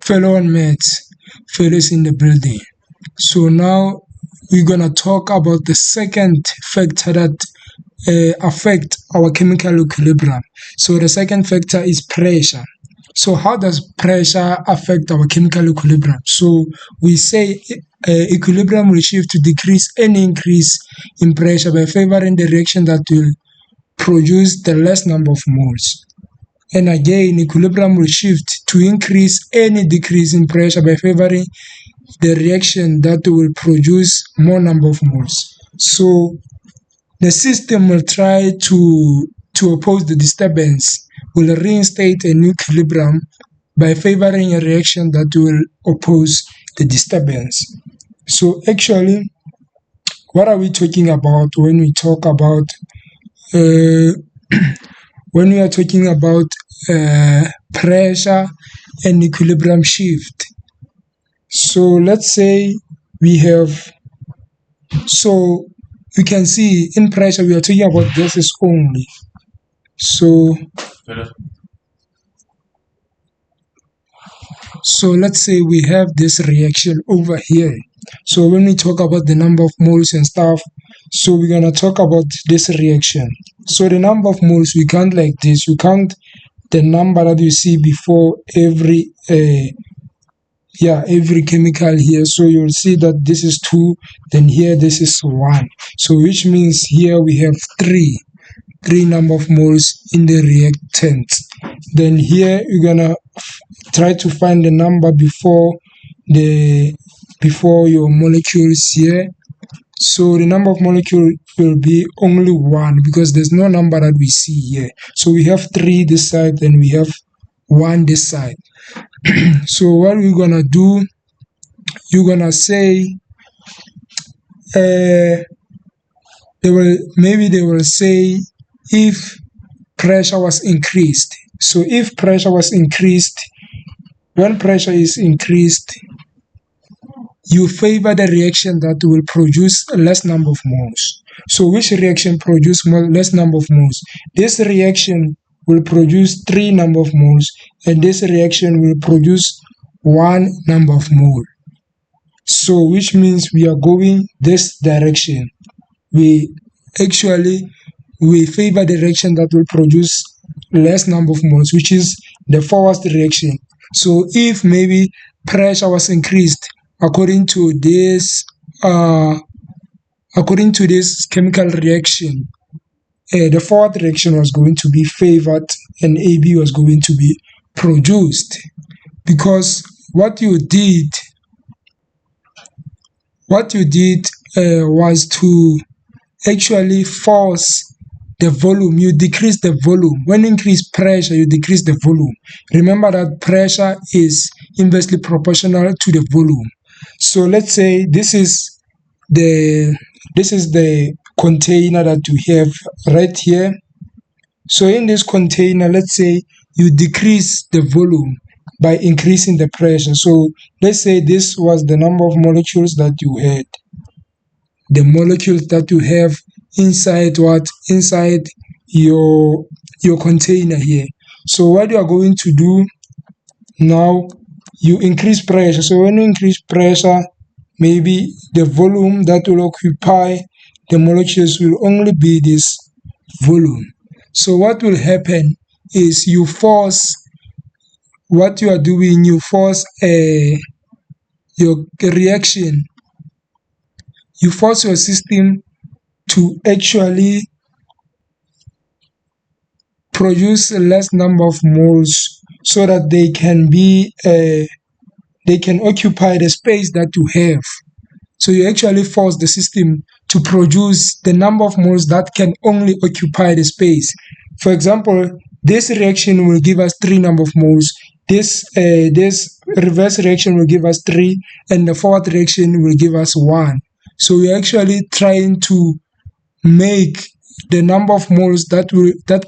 fellow on maths, fellows in the building. So now we're gonna talk about the second factor that affect our chemical equilibrium. So the second factor is pressure. So how does pressure affect our chemical equilibrium? So we say equilibrium will shift to decrease any increase in pressure by favoring the reaction that will produce the less number of moles. And again, equilibrium will shift to increase any decrease in pressure by favoring the reaction that will produce more number of moles. So the system will try to oppose the disturbance, will reinstate a new equilibrium by favoring a reaction that will oppose the disturbance. So actually, what are we talking about when we talk about when we are talking about pressure and equilibrium shift? So let's say we have, so you can see in pressure we are talking about gases only. So let's say we have this reaction over here. So when we talk about the number of moles and stuff, so we're gonna talk about this reaction. So the number of moles, we count like this. You count the number that you see before every chemical here. So you'll see that this is 2, then here this is 1. So which means here we have 3 number of moles in the reactant. Then here you're gonna try to find the number before your molecules here. So the number of molecules will be only 1 because there's no number that we see here. So we have 3 this side and we have 1 this side. So what we're gonna do, you're gonna say they will say if pressure was increased. So if pressure was increased, when pressure is increased, you favor the reaction that will produce less number of moles. So which reaction produce less number of moles? This reaction will produce 3 number of moles, and this reaction will produce 1 number of mole. So which means we are going this direction. We favor the reaction that will produce less number of moles, which is the forward reaction. So if maybe pressure was increased according to this chemical reaction, the forward reaction was going to be favored and AB was going to be produced, because what you did was to actually force the volume. You decrease the volume. When you increase pressure, you decrease the volume. Remember that pressure is inversely proportional to the volume. So let's say this is the container that you have right here. So in this container, let's say you decrease the volume by increasing the pressure. So let's say this was the number of molecules that you had. The molecules that you have inside your container here. So what you are going to do now, you increase pressure. So when you increase pressure, maybe the volume that will occupy the molecules will only be this volume. So what will happen is you force your reaction. You force your system to actually produce a less number of moles so that they can occupy the space that you have. So you actually force the system to produce the number of moles that can only occupy the space. For example, this reaction will give us 3 number of moles. This reverse reaction will give us 3, and the forward reaction will give us 1. So we're actually trying to make the number of moles that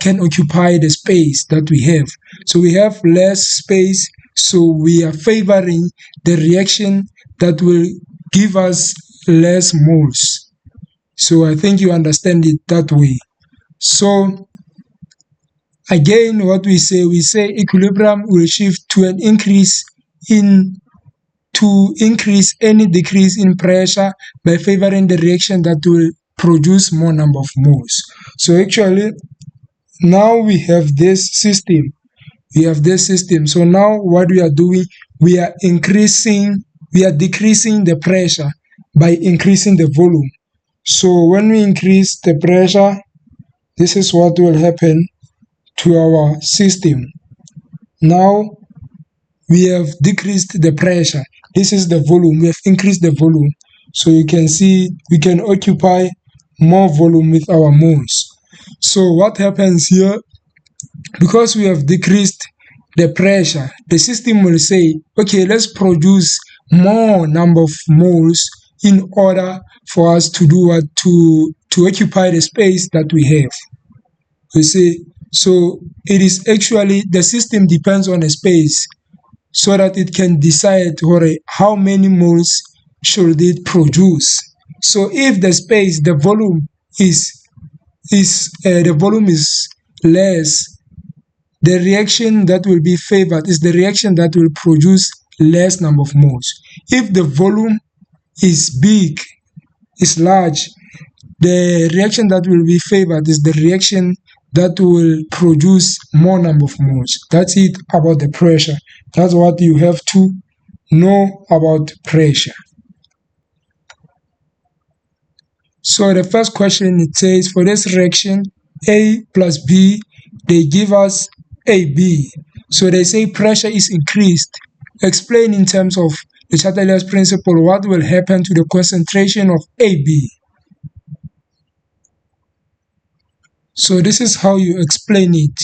can occupy the space that we have. So we have less space, so we are favoring the reaction that will give us less moles. So I think you understand it that way. So again, what we say equilibrium will shift to an increase to increase any decrease in pressure by favoring the reaction that will produce more number of moles. So actually, now we have this system. So now what we are doing, we are decreasing the pressure by increasing the volume. So when we increase the pressure, this is what will happen to our system. Now we have decreased the pressure. This is the volume. We have increased the volume. So you can see we can occupy more volume with our moles. So what happens here, because we have decreased the pressure, the system will say, okay, let's produce more number of moles in order for us to do what, to occupy the space that we have. You see, so it is actually, the system depends on a space so that it can decide how many moles should it produce. So if the space, the volume is less, the reaction that will be favored is the reaction that will produce less number of moles. If the volume is large, the reaction that will be favored is the reaction that will produce more number of moles. That's it about the pressure. That's what you have to know about pressure. So the first question, it says, for this reaction A plus B, they give us AB. So they say pressure is increased. Explain in terms of the Chatelain's principle what will happen to the concentration of AB. So this is how you explain it.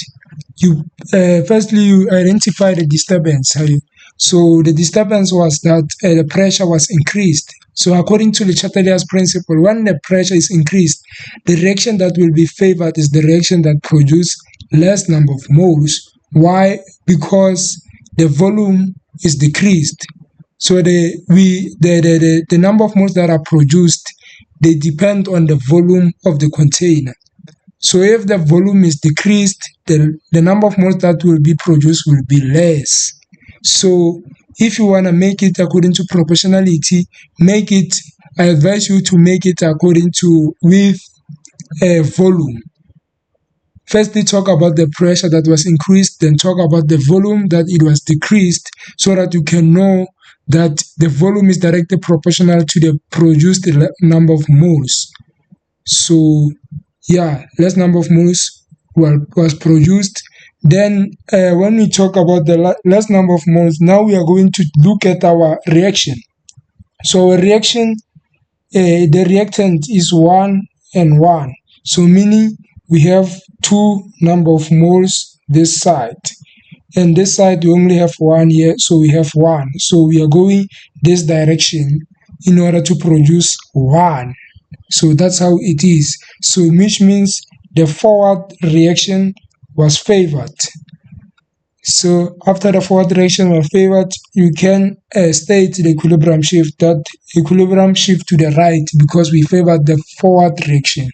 Firstly, you identify the disturbance. So the disturbance was that the pressure was increased. So according to Le Chatelier's principle, when the pressure is increased, the reaction that will be favored is the reaction that produces less number of moles. Why? Because the volume is decreased. So the number of moles that are produced, they depend on the volume of the container. So if the volume is decreased, the number of moles that will be produced will be less. So if you want to make it according to proportionality, I advise you to make it according to with volume. Firstly, talk about the pressure that was increased, then talk about the volume that it was decreased, so that you can know that the volume is directly proportional to the produced number of moles. So yeah, less number of moles was produced. Then when we talk about the less number of moles, now we are going to look at our reaction. So a reaction, the reactant is 1 and 1. So meaning we have 2 number of moles this side. And this side we only have 1 here, so we have 1. So we are going this direction in order to produce 1. So that's how it is. So which means the forward reaction was favored. So after the forward reaction was favored, you can state the equilibrium shift, that equilibrium shift to the right because we favored the forward reaction.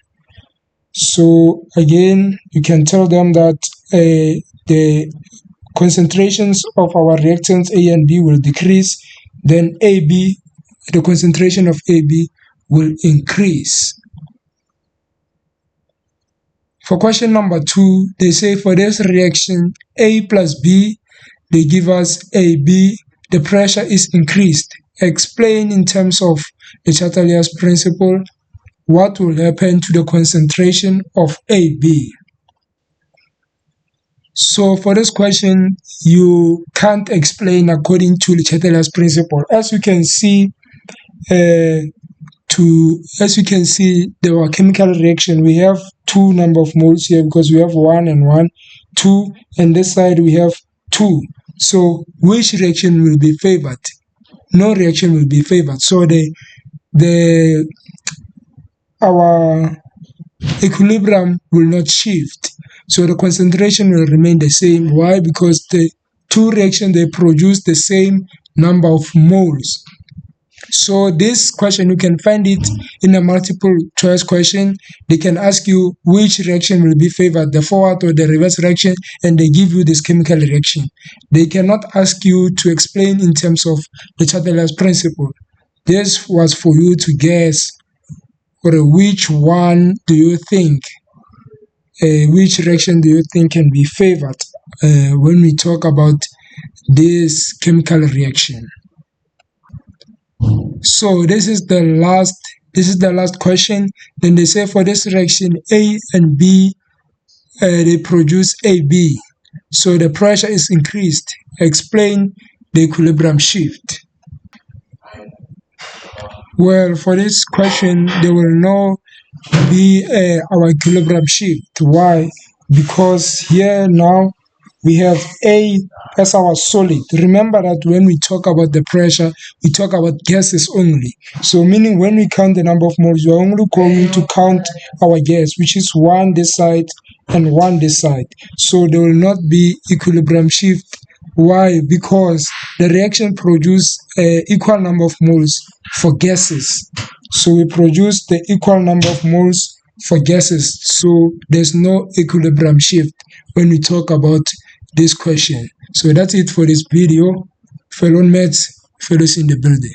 So again, you can tell them that the concentrations of our reactants A and B will decrease, then AB, the concentration of AB will increase. For question number 2, they say for this reaction A plus B, they give us AB, the pressure is increased. Explain in terms of the Chatelier's principle what will happen to the concentration of AB. So for this question, you can't explain according to Le Chatelier's principle. As you can see, the chemical reaction, we have 2 number of moles here because we have 1 and 1, 2, and this side we have 2. So which reaction will be favored? No reaction will be favored. So our equilibrium will not shift. So the concentration will remain the same. Why? Because the 2 reactions, they produce the same number of moles. So this question, you can find it in a multiple choice question. They can ask you which reaction will be favored, the forward or the reverse reaction, and they give you this chemical reaction. They cannot ask you to explain in terms of the Chatelier's principle. This was for you to guess, or which one do you think, which reaction do you think can be favored when we talk about this chemical reaction. So this is the last question. Then they say for this reaction A and B, they produce AB. So the pressure is increased. Explain the equilibrium shift. Well, for this question, there will not be our equilibrium shift. Why? Because here now we have A as our solid. Remember that when we talk about the pressure, we talk about gases only. So meaning when we count the number of moles, we are only going to count our gas, which is one this side and one this side. So there will not be equilibrium shift. Why? Because the reaction produce equal number of moles for gases. So we produce the equal number of moles for gases. So there's no equilibrium shift when we talk about this question. So that's it for this video. Fellow mates, fellows in the building.